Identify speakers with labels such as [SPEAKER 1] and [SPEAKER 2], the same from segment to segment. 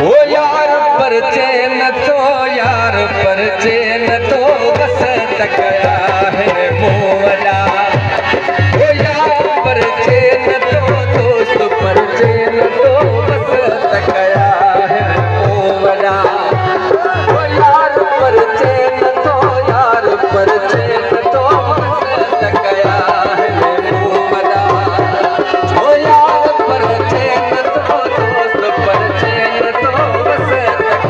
[SPEAKER 1] ओ यार पर चैन तो यार पर चैन तो बस गया है मोला। ओ यार पर चैन तो दोस्त पर चैन तो बस गया है मोला। ओ यार पर चैन तो यार पर चैन तो बस गया है मोला। ओ यार पर चैन तो दोस्त पर चैन तो बस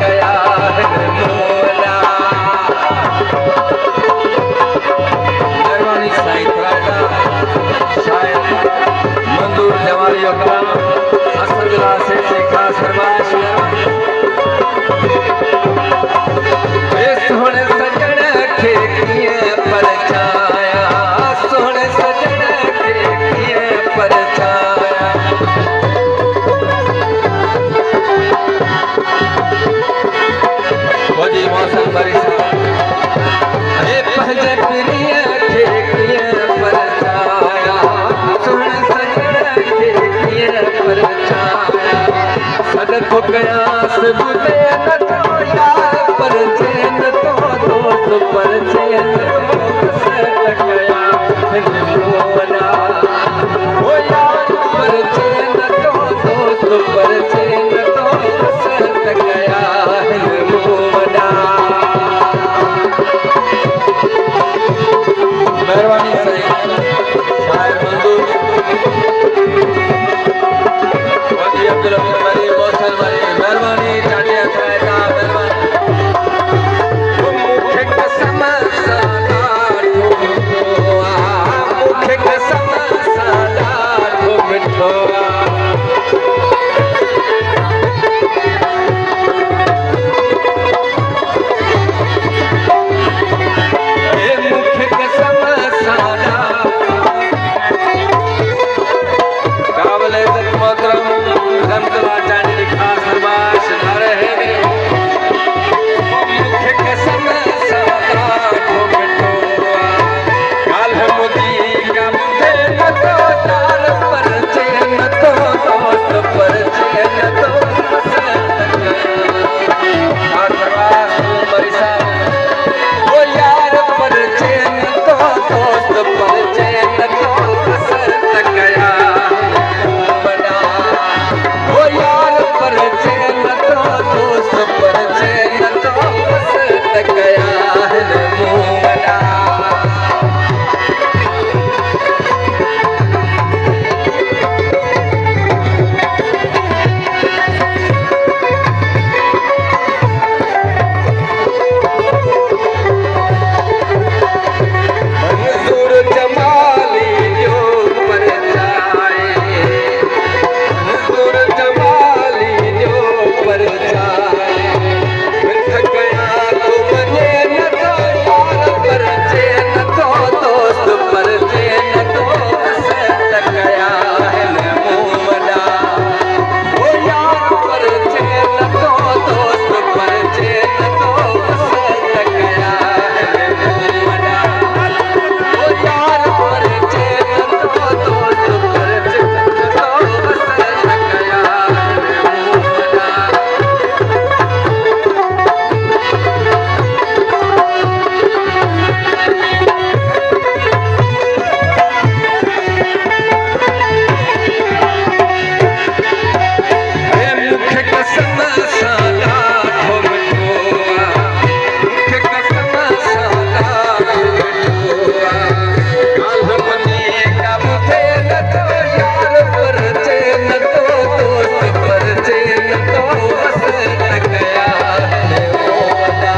[SPEAKER 1] गया है मोला। मेहरबानी साईं थोड़ा शायद मंजूर जवारी का असर दिला से खास फरमाइश सोहने सजन खे कीअं परछाया, सोहने सजन खे कीअं परछाया। वॾी मौसम बरसा अरे पंहिंजे प्रिय खे कीअं परछाया, सोहने सजन खे कीअं परछाया। सदको कयांसि ॿुधे नथो यार पर चैन तो दोस्त पर चैन तो बस गया है मोला। ओ यार पर चैन तो दोस्त पर चैन तो बस गया है मोला। मेहरबानी साईं शायर मंजूर वॾी अब्दुल हमीद मौसल वारी मेहरबानी चाटे अथायता मेहरबानी। मुखे कसम सां ॾाढो मुखे कसम सां ॾाढो मिठो मुखे कसम सां काबिल इज़्ज़त मोहतरम रमतला चांदी की खास फरमाइश ना रहे। मुखे कसम सां ॾाढो मिठो गाल मुदी का मुझे न तो यार पर चैन तो दोस्त पर चैन तो बस बरसा। ओ यार पर चैन तो दोस्त पर चैन तो बस गया बना। ओ यार पर चैन तो दोस्त पर चैन तो बस गया है मोला। मंजूर जमाली जो परछाए, मंजूर जमाली जो परछाए। मिथ गया तो मने न तो यार पर चैन तो दोस्त पर चैन तो बस गया है मोला। ओ यार पर चैन तो दोस्त पर चैन तो बस गया है मोला। ओ यार पर चैन तो दोस्त पर चैन तो बस गया है मोला। मुखे कसम सां ॾाढो मिठो मुखे कसम सां ॾाढो मिठो गाल मुदी का मुझे न तो यार पर चैन तो दोस्त पर चैन तो बस गया है मोला।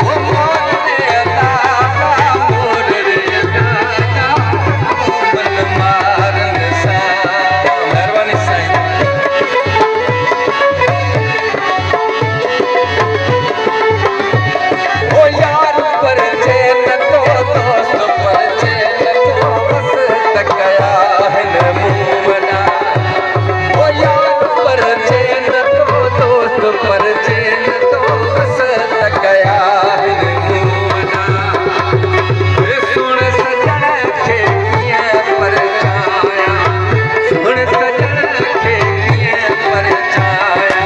[SPEAKER 1] ओ मोर रे दादा मोर रे दादा मन मारन सा। मेहरबानी साईं ओ यार पर चैन तो दोस्त पर चैन तो बस गया है मोला। ओ यार पर चैन तो दोस्त पर चैन तो बस गया है मोला। सुन सजन खे कीअं परछाया, सुन सजन खे कीअं परछाया।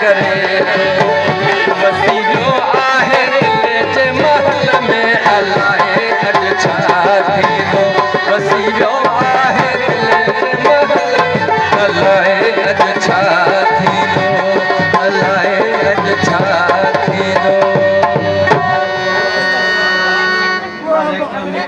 [SPEAKER 1] करे थो वसीलो आहे